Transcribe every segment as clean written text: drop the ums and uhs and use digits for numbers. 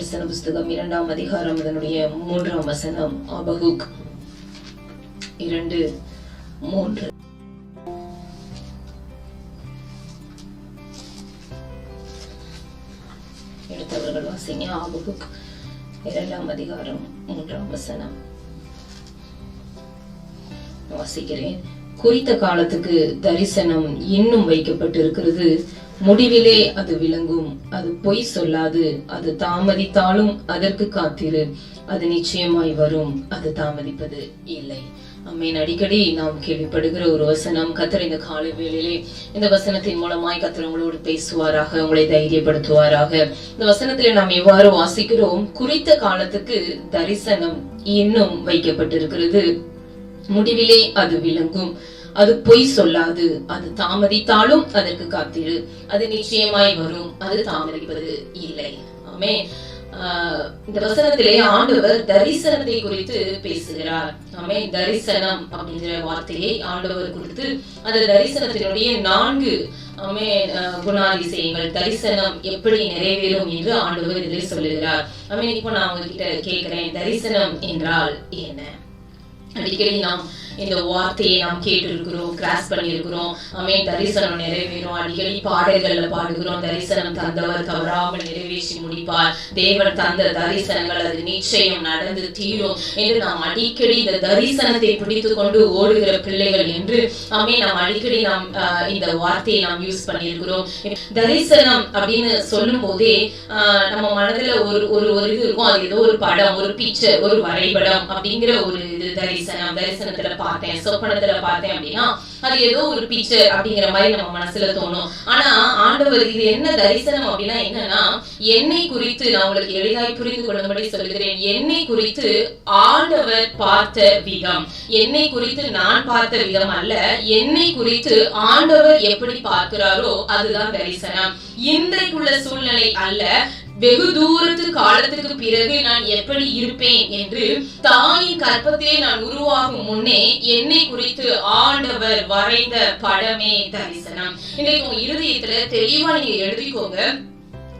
தரிசன புஸ்தகம் 2ஆம் அதிகாரம் அதனுடைய 3ஆம் வசனம். ஆபகுக் 2:3. எடுத்தவர்கள் வாசிங்க. ஆபகுக் 2ஆம் அதிகாரம் 3ஆம் வசனம் வாசிக்கிறேன். குறித்த காலத்துக்கு தரிசனம் இன்னும் வைக்கப்பட்டிருக்கிறது, முடிவிலே அது விளங்கும், அது பொய் சொல்லாது, அது தாமதித்தாலும் அதற்கு காத்திரு, அது நிச்சயமாய் வரும், அது தாமதிப்பது இல்லை. ஆமென். அடிக்கடி நாம் கேள்விப்படுகிற ஒரு வசனம். கர்த்தர் இந்த காலை வேளையிலே இந்த வசனத்தின் மூலமாய் கர்த்தர் உங்களோடு பேசுவாராக, உங்களை தைரியப்படுத்துவாராக. இந்த வசனத்திலே நாம் எவ்வாறு வாசிக்கிறோம்? குறித்த காலத்துக்கு தரிசனம் இன்னும் வைக்கப்பட்டிருக்கிறது, முடிவிலே அது விளங்கும், அது பொய் சொல்லாது, அது தாமதித்தாலும் அதற்கு காத்திரு, அது நிச்சயமாய் வரும், அது தாமதிப்பது இல்லை. ஆமென். இந்த வசனத்திலே ஆண்டவர் தரிசனத்தை குறித்து பேசுகிறார். ஆமென். தரிசனம் அப்படிங்கிற வார்த்தையை ஆண்டவர் குறித்து அந்த தரிசனத்தினுடைய 4 குணாதிசயங்கள், தரிசனம் எப்படி நிறைவேறும் என்று ஆண்டவர் இதில் சொல்லுகிறார். ஆமென். இப்போ நான் உங்ககிட்ட கேட்கிறேன், தரிசனம் என்றால் என்ன? அடிக்கடி நாம் இந்த வார்த்தையை நாம் கேட்டிருக்கிறோம், கிராஸ் பண்ணியிருக்கிறோம். ஆமென். தரிசனம் நிறைவேறும். அடிக்கடி பாடல்கள்ல பாடுகிறோம், தரிசனம் தந்தவர் தவறாமல் நிறைவேற்றி முடிப்பார், தேவன் தந்த தரிசனங்கள் அது நிச்சயம் நடந்து தீரும் என்று நாம் அடிக்கடி இந்த தரிசனத்தை பிடித்துக் கொண்டு ஓடுகிற பிள்ளைகள் என்று ஆமென் நாம் அடிக்கடி நாம் இந்த வார்த்தையை நாம் யூஸ் பண்ணியிருக்கிறோம். தரிசனம் அப்படின்னு சொல்லும் போதே நம்ம மனதுல ஒரு இது இருக்கும், அது ஏதோ ஒரு படம், ஒரு பிக்சர், ஒரு வரைபடம் அப்படிங்கிற ஒரு இது. தரிசனத்துல பார்த்தேன், சொப்பனத்துல பார்த்தேன் அப்படின்னா அது ஏதோ ஒரு பிக்சர் அப்படிங்கிற மாதிரி நம்ம மனசுல தோணும். ஆனா ஆண்டவர் இது என்ன தரிசனம் அப்படின்னா என்னன்னா, என்னை குறித்து நான் உங்களுக்கு எளிதாய் புரிந்து கொள்ளும்படி சொல்கிறேன். என்னை குறித்து ஆண்டவர் பார்த்த விதம், என்னை குறித்து நான் பார்த்த விதம் அல்ல, என்னை குறித்து ஆண்டவர் எப்படி பார்க்கிறாரோ அதுதான் தரிசனம். இன்றைக்குள்ள சூழ்நிலை அல்ல, வெகு தூரத்து காலத்துக்கு பிறகு நான் எப்படி இருப்பேன் என்று தாயின் கற்பத்திலே நான் உருவாகும் முன்னே என்னை குறித்து ஆண்டவர் வரைந்த படமே தரிசனம். இன்றைக்கு உங்க இருதயத்துல தெளிவா நீங்க எழுதிக்கோங்க.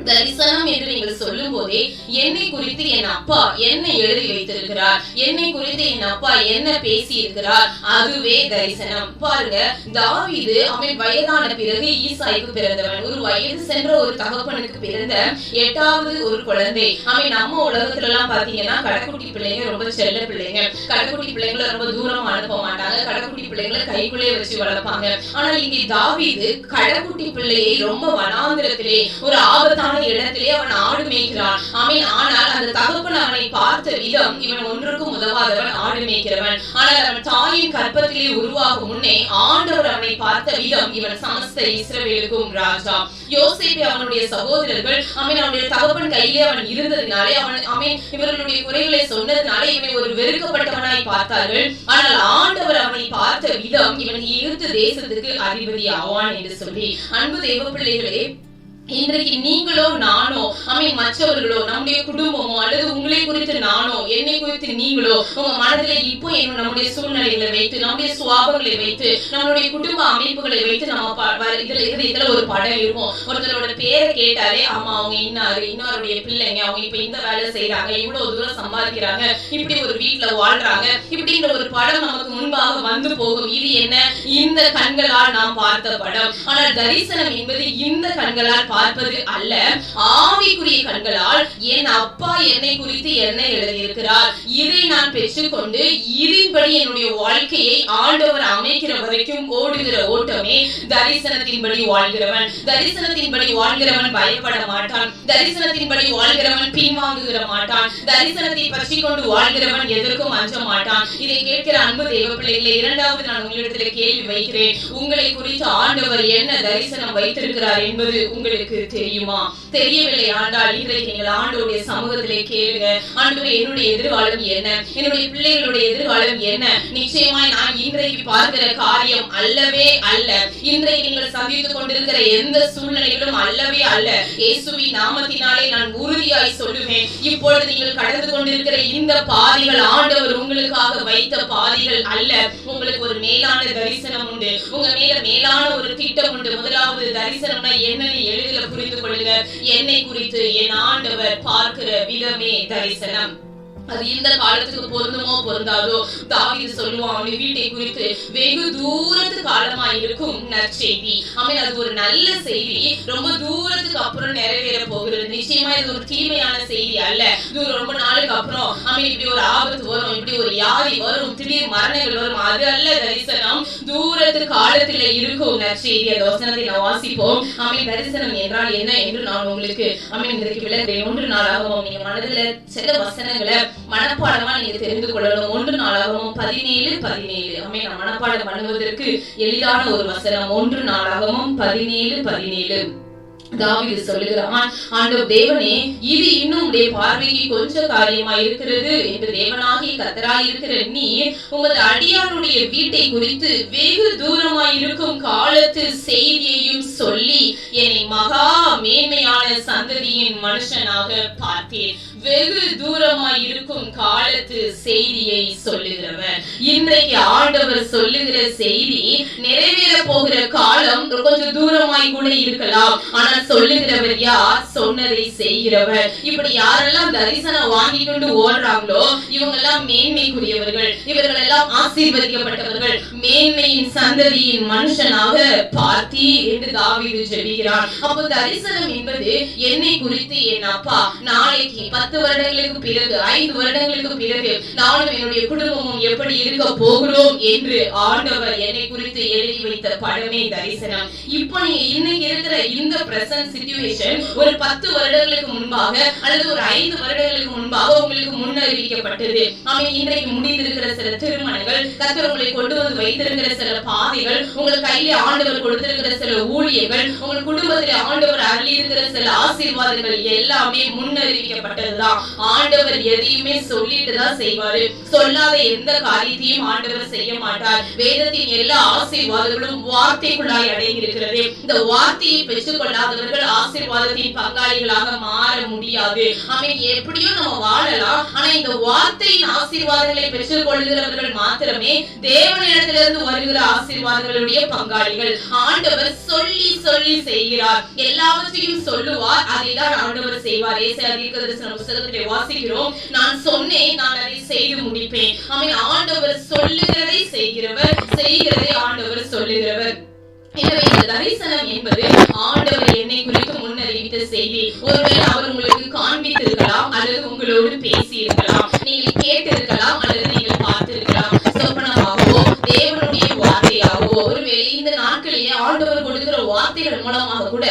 தரிசனம் என்று நீங்கள் சொல்லும் போதே என்னை குறித்து என் அப்பா என்ன எழுதி வைத்திருக்கிறார், என்னை குறித்து என் அப்பா என்ன பேசி இருக்கிறார், அதுவே தரிசனம். பாருங்க, தாவீது அவன் வயதான பிறகு ஈசாய்க்கு பிறந்தவன், ஒரு வயது சென்ற ஒரு தகப்பனுக்கு பிறந்த 8வது ஒரு குழந்தை. அவன் நம்ம உலகத்துல எல்லாம் பாத்தீங்கன்னா கடைக்குட்டி பிள்ளைங்க ரொம்ப செல்ல பிள்ளைங்க, கடைக்குட்டி பிள்ளைங்களை ரொம்ப தூரம் அனுப்ப மாட்டாங்க, கடைக்குட்டி பிள்ளைங்களை கைக்குள்ளே வச்சு வளர்ப்பாங்க. ஆனால் இங்கே தாவீது கடைக்குட்டி பிள்ளையை ரொம்ப வனாந்திரத்திலே ஒரு ஆபத்தான இடத்திலே அவன் ஆடு மேய்க்கிறான். ஆமென். ஆனால் அந்த தகப்பன் அவனை பார்த்த விதம், இவன் ஒன்றுக்கும் உதவாதவன், ஆடு மேய்க்கிறவன். ஆனால் அவன் தாயின் கற்பத்திலே உருவாகும் முன்னே ஆண்டவர் அவனை பார்த்த விதம், இவன் சமஸ்த இஸ்ரவேலுக்கும் ராஜா. யோசேப்பு அவனுடைய சகோதரர்கள் ஆமென் அவனுடைய தகப்பன் கையிலே அவன் இருந்ததினாலே, அவன் ஆமென் இவர்களுடைய குறைகளை சொன்னதினாலே இவனை ஒரு வெறுக்கப்பட்டவனாய் பார்த்தார்கள். ஆனால் ஆண்டவர் அவனை பார்த்த விதம், இவன் எகிப்து தேசத்துக்கு அதிபதி ஆவான் என்று சொல்லி. அன்பு தேவ பிள்ளைகளே, இன்றைக்கு நீங்களோ நானோ ஆமென் மற்றவர்களோ நம்முடைய குடும்பமோ அல்லது உங்களை குறித்து நானோ என்னை குறித்து நீங்களோ உங்க மனதிலே இப்போ நம்முடைய சூழ்நிலைகளை வைத்து, நம்முடைய சுவாபங்களை வைத்து, நம்மளுடைய குடும்ப அமைப்புகளை வைத்து நம்ம இதுல ஒரு படம் இருக்கும். ஒருத்தரோட பேரை கேட்டாலே ஆமா அவங்க இன்னாருடைய பிள்ளைங்க, அவங்க இப்ப இந்த வேலை செய்யறாங்க, இவ்வளவு தூரம் சம்பாதிக்கிறாங்க, இப்படி ஒரு வீட்டுல வாழ்றாங்க, இப்படின்ற ஒரு படம் நமக்கு முன்பாக வந்து போகும். இது என்ன? இந்த கண்களால் நாம் பார்த்த படம். ஆனால் தரிசனம் என்பது இந்த கண்களால் பார்ப்பது அல்ல, ஆவிக்குரிய கண்களால் என் அப்பா என்னை குறித்து என்ன எழுதியிருக்கிறார், இதை நான் பெற்றுக்கொண்டு இதன்படி என்னுடைய வாழ்க்கையை ஆண்டவர் அமைக்கிற வரைக்கும் ஓடுகிற ஓட்டமே தரிசனத்தின்படி வாழ்கிறவன். தரிசனத்தின்படி வாழ்கிறவன் பயப்பட மாட்டான், தரிசனத்தின்படி வாழ்கிறவன் பின்வாங்குகிற மாட்டான், தரிசனத்தை பற்றி கொண்டு வாழ்கிறவன் எதற்கும் அஞ்ச மாட்டான். இதை கேட்கிற அன்பு தேவ பிள்ளைகளே, 2வது நான் உங்களிடத்தில் கேள்வி வைக்கிறேன். உங்களை குறித்து ஆண்டவர் என்ன தரிசனம் வைத்திருக்கிறார் என்பது உங்களுக்கு தெரியுமா? தெரியவில்லை ஆண்டால் இன்றைக்கு நீங்கள் ஆண்டவருடைய சமூகத்திலே கேளுங்க. ஆண்டவரே, என்னுடைய எதிர்காலம் என்ன, என்னுடைய பிள்ளைகளுடைய எதிர்காலம் என்ன? நிச்சயமாய் நான் இன்றைக்கு பார்க்கிற காரியம் அல்லவே அல்ல, இன்றைக்கு நீங்கள் சந்தித்துக் கொண்டிருக்கிற எந்த சூழ்நிலைகளும் அல்லவே அல்ல. இயேசுவின் நாமத்தினாலே நான் உறுதியாய் சொல்லுவேன், இப்பொழுது நீங்கள் கடந்து கொண்டிருக்கிற இந்த பாதைகள் ஆண்டவர் உங்களுக்காக வைத்த பாதைகள் அல்ல. உங்களுக்கு ஒரு மேலான தரிசனம் உண்டு, உங்க மேல மேலான ஒரு திட்டம் உண்டு. முதலாவது தரிசனம்னா என்னன்னு எழுத விதத்துல புரிந்து கொள்ளுங்க. என்னை குறித்து என் ஆண்டவர் பார்க்கிற விதமே தரிசனம். அது இந்த காலத்துக்கு பொருந்துமோ பொருந்தாதோ, தாவீது சொல்லுவான் அவன் வீட்டை குறித்து வெகு தூரத்து காலமா இருக்கும் நற்செய்தி. ஆமென். அது ஒரு நல்ல செய்தி, ரொம்ப தூரத்துக்கு அப்புறம் நிறைவேற போகிறது. நிச்சயமா இது ஒரு தீமையான செய்தி அல்ல. இது ரொம்ப நாளுக்கு அப்புறம் ஆமென் இப்படி ஒரு ஆபத்து வரும், இப்படி ஒரு வியாதி வரும், திடீர் மரணங்கள் வரும், அது அல்ல தரிசனம். தூரத்து காலத்துல இருக்கும் நற்செய்தி. அந்த வசனத்தை நான் வாசிப்போம். ஆமென். தரிசனம் என்றால் என்ன என்று நான் உங்களுக்கு ஆமென் இன்றைக்கு விளக்குறேன். 1 நாளாகவும் நீங்க மனதுல சில வசனங்களை மனப்பாடமா நீங்க தெரிந்து கொள்ளணும். 1 நாளாகவும் 17:17. ஆமென். நான் மனப்பாடம் பண்ணுவதற்கு எளிதான ஒரு வசனம். 1 நாளாகவும் 17:17. தாவீது சொல்லுகிறான், ஆண்டவர் தேவனே, இது இன்னும் உடைய பார்வைக்கு கொஞ்ச காரியமா இருக்கிறது என்று தேவனாகிய கர்த்தராய் இருக்கிற நீ உமது அடியானுடைய வீட்டை குறித்து வெகு தூரமாய் இருக்கும் காலத்து செய்தியையும் சொல்லி என்னை மகா மேன்மையான சந்ததியின் மனுஷனாக பார்த்தீர். வெகு தூரமாய் இருக்கும் காலத்து செய்தியை சொல்லுகிறவர். இன்றைக்கு ஆண்டவர் சொல்லுகிற செய்தி நிறைவேற போகிற காலம் கொஞ்சம் தூரமாய் கூட இருக்கலாம். ஆனால் சொல்லுகிறவர் யார்? சொன்னதை செய்கிறவர். இப்படி யாரெல்லாம் தரிசனம் வாங்கி கொண்டு ஓடுறாங்களோ இவங்க எல்லாம் மேன்மைக்குரியவர்கள், இவர்கள் எல்லாம் ஆசீர்வதிக்கப்பட்டவர்கள், மேன்மையின் சந்ததியின் மனுஷனாக பார்த்தீ என்று தாவீது ஜெபிக்கிறான். அப்போ தரிசனம் என்பது என்னை குறித்து என் அப்பா நாளைக்கு 10 வருடங்களுக்கு பிறகு 5 வருடங்களுக்கு பிறகு நானும் என்னுடைய குடும்பமும் எப்படி இருக்க போகிறோம் என்று ஆண்டவர் என்னை குறித்து எழுதி வைத்த படமே தரிசனம். இப்போ நீங்க இன்னைக்கு இருக்கிற இந்த பிரசன்ட் சிச்சுவேஷன் ஒரு 10 வருடங்களுக்கு முன்பாக அல்லது ஒரு 5 வருடங்களுக்கு முன்பாக உங்களுக்கு முன்னறிவிக்கப்பட்டது. ஆமென். இன்றைக்கு முடிந்திருக்கிற சில திருமணங்கள், கர்த்தர் உங்களை கொண்டு வந்து வைத்திருக்கிற சில பாதைகள், உங்கள் கையில ஆண்டவர் கொடுத்திருக்கிற சில ஊழியர்கள், உங்கள் குடும்பத்தில் ஆண்டவர் அருளி இருக்கிற சில ஆசீர்வாதங்கள் எல்லாமே முன்னறிவிக்கப்பட்டதுதான். ஆண்டவர் எதையுமே சொல்லிட்டு தான் செய்வாரு. சொல்லாத எந்த காரியத்தையும் ஆண்டவர் செய்ய மாட்டார். வேதத்தின் எல்லா ஆசீர்வாதங்களும் வார்த்தைக்குள்ளாய் அடங்கி இருக்கிறது. இந்த வார்த்தையை பெற்றுக் கொள்ளாதவர்கள் ஆசீர்வாதத்தின் பங்காளிகளாக மாற முடியாது. ஆமென். எப்படியோ நம்ம வாழலாம், ஆனா இந்த வார்த்தையின் ஆசீர்வாதங்களை பெற்றுக் கொள்கிறவர்கள் மாத்திரமே தேவனிடத்திலிருந்து வருகிற ஆசீர்வாதங்களுடைய பங்காளிகள். ஆண்டவர் சொல்லி சொல்லி செய்கிறார். எல்லாவற்றையும் சொல்லுவார், அதைதான் ஆண்டவர் செய்வார். ஏசாயா தீர்க்கதரிசன புத்தகத்திலே வாசிக்கிறோம், நான் சொன்னேன், நான் அதை செய்து முடிப்பேன். ஆமென். ஆண்டவர் சொல்லுகிறதை செய்கிறவர், செய்கிறதை ஆண்டவர் சொல்லுகிறவர். எனவே இந்த தரிசனம் என்பது ஆண்டவர் என்னை குறித்து முன்னறிவித்த செய்தி. ஒருவேளை அவர் உங்களுக்கு காண்பித்திருக்கலாம், அல்லது உங்களோடு பேசி இருக்கலாம், நீங்கள் கேட்டிருக்கலாம், அல்லது நீங்கள் பார்த்திருக்கலாம். சொப்பனமாகவோ தேவனுடைய வார்த்தையாகவோ, ஒருவேளை இந்த நாட்களிலே ஆண்டவர் கொடுக்கிற வார்த்தைகள் மூலமாக கூட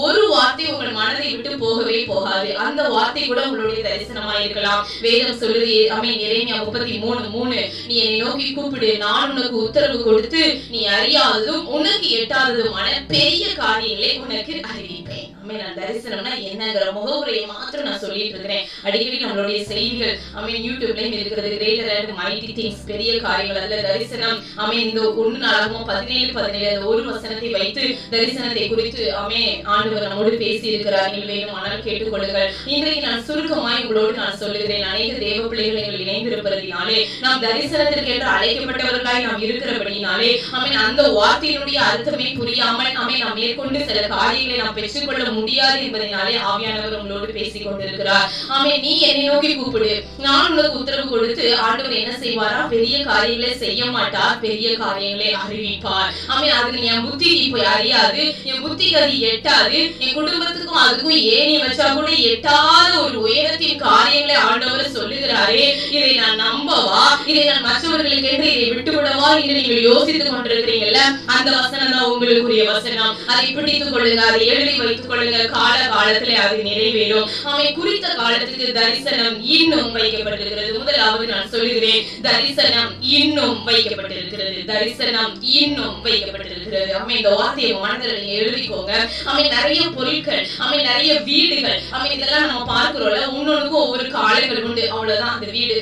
ஒரு வார்த்தை உங்கள் மனதை விட்டு போகவே போகாது. அந்த வார்த்தை கூட உங்களுடைய தரிசனமாய் இருக்கலாம். வேதம் சொல்லுது, ஆமென், எரேமியா 33:3, நீ என்னை நோக்கி கூப்பிடு, நான் உனக்கு உத்தரவு கொடுத்து நீ அறியாததும் உனக்கு எட்டாததுமான பெரிய காரியங்களை உனக்கு அறிவிப்பேன். ஆமென். தரிசனம்னா என்னங்கிற முகவுரையை மாத்திரம் நான் சொல்லிட்டு இருக்கிறேன். அடிக்கடி நம்மளுடைய செய்திகள் ஆமென் யூடியூப்லயும் இருக்கிறது. கிரேட்டர் அண்ட் மைட்டி திங்ஸ், பெரிய காரியங்கள். அதுல தரிசனம் ஆமென் இந்த 1 நாளாகவும் 17:17 ஒரு வசனத்தை வைத்து தரிசனத்தை குறித்து ஆமென் ஆண்டவர் நம்மோடு பேசி இருக்கிறார். நீங்கள் வேணுமானால் கேட்டுக்கொள்ளுங்கள். இன்றைக்கு நான் சுருக்கமாய் உங்களோடு நான் சொல்லுகிறேன். அநேக தேவ பிள்ளைகளை இணைந்திருப்பதினாலே, நாம் தரிசனத்திற்கு என்று அழைக்கப்பட்டவர்களாய் நாம் இருக்கிறபடினாலே ஆமென் அந்த வார்த்தையினுடைய அர்த்தமே புரியாமல் ஆமென் நாம் மேற்கொண்டு சில காரியங்களை நாம் பெற்றுக்கொள்ள முடியாது என்பதனாலே ஆவியானவர் உங்களோடு பேசிக் கொண்டிருக்கிறார். ஆமென். நீ என்னை நோக்கி கூப்பிடு, நான் உனக்கு உத்தரவு கொடுத்து ஆண்டவர் என்ன செய்வாரா? பெரிய காரியங்களை செய்ய மாட்டார், பெரிய காரியங்களை அறிவிப்பார். ஆமென். அது என் புத்திக்கு போய் அறியாது, என் புத்திக்கு அது எட்டாது, என் குடும்பத்துக்கும் அதுக்கும் ஏணி வச்சா கூட எட்டாத ஒரு உயரத்தின் காரியங்களை ஆண்டவர் சொல்லுகிறாரே, இதை நான் நம்பவா? இதை நான் மற்றவர்களுக்கு என்று இதை விட்டுவிடவா என்று நீங்கள் யோசித்துக் கொண்டிருக்கிறீங்கல்ல, அந்த வசனம் தான் உங்களுக்குரிய வசனம். அதை பிடித்துக் கொள்ளுங்க, அதை எழுதி வைத்துக் கொள்ளுங்க. கால காலத்திலே அது நிறைவேறும். ஆமென். குறித்த காலத்துக்கு தரிசனம் இன்னும் வைக்கப்பட்டிருக்கிறது. முதலாவது நான் சொல்லுகிறேன், தரிசனம் இன்னும் வைக்கப்பட்டிருக்கிறது. தரிசனம் இன்னும் வைக்கப்பட்டிருக்கிறது. ஆமென். இந்த வார்த்தையை மனதில் எழுதிக்கோங்க. ஆமென். நிறைய பொருட்கள், ஆமென், நிறைய வீடுகள், ஆமென், இதெல்லாம் நம்ம பார்க்கிறோம்ல, ஒன்னொன்னுக்கும் ஒவ்வொரு காலங்கள் உண்டு. அவ்வளவுதான். அந்த வீடு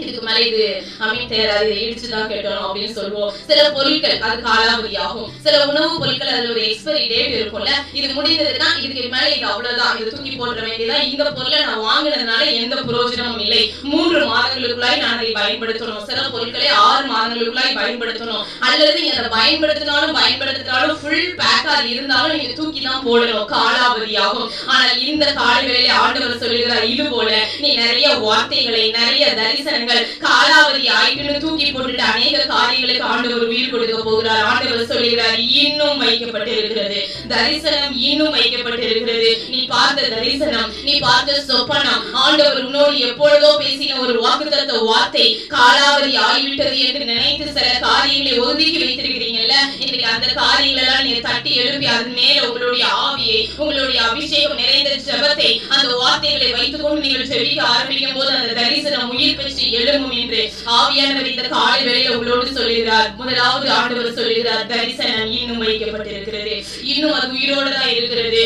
இதுக்கு மேல இது தேராது, இதை இடிச்சுதான் கேட்டோம் அப்படின்னு சொல்லுவோம். சில பொருட்கள் அது காலாவதி ஆகும். சில உணவு பொருட்கள் அதுல ஒரு எக்ஸ்பைரி டேட் இருக்கும்ல, இது முடிந்ததுன்னா இதுக்கு மேல இது அவ்வளவுதான், இது தூக்கி போடுற வேண்டியதான், இந்த பொருளை நான் வாங்கினதுனால எந்த பிரயோஜனமும் இல்லை, 3 மாதங்களுக்குள்ளாய் நான் அதை பயன்படுத்தணும். சில பொருட்களை 6 மாதங்களுக்குள்ளாய் பயன்படுத்தணும். அல்லது நீங்க அதை பயன்படுத்தினாலும் ஃபுல் பேக்கா இருந்தாலும் நீங்க தூக்கி தான் போடணும், காலாவதி ஆகும். ஆனால் இந்த காலவேளையிலே ஆண்டவர் சொல்லுகிறார், இது போல நீ நிறைய வார்த்தைகளை, நிறைய தரிசனங்கள் காலாவதி ஆயிட்டுன்னு தூக்கி போட்டுட்டு அநேக காரியங்களுக்கு ஆண்டவர் உயிர் கொடுக்க போகிறார். ஆண்டவர் சொல்லுகிறார், இன்னும் வைக்கப்பட்டிருக்கிறது தரிசனம், இன்னும் வைக்கப்பட்டிருக்கிறது. நீ பார்த்த தரிசனம், நீ பார்த்த சொப்பனம், ஆண்டவர் உன்னோடு எப்பொழுதோ பேசின ஒரு வாக்குத்தத்த வார்த்தை காலாவதி ஆகிவிட்டது என்று நினைத்து சில காரியங்களை ஒதுக்கி வைத்திருக்கிறீங்கல்ல, இன்னைக்கு அந்த காரியங்கள் எல்லாம் நீங்க தட்டி எழுப்பி அதன் மேல உங்களுடைய ஆவியை, உங்களுடைய அபிஷேகம் நிறைந்த ஜெபத்தை, அந்த வார்த்தைகளை வைத்துக் கொண்டு நீங்கள் ஜெபிக்க ஆரம்பிக்கும் போது அந்த தரிசனம் உயிர் பெற்று எழும்பும் என்று ஆவியானவர் இந்த காலை வேளையில உங்களோடு சொல்லுகிறார். முதலாவது ஆண்டவர் சொல்லுகிறார், தரிசனம் இன்னும் வைக்கப்பட்டிருக்கிறது, இன்னும் அது உயிரோடு தான் இருக்கிறது.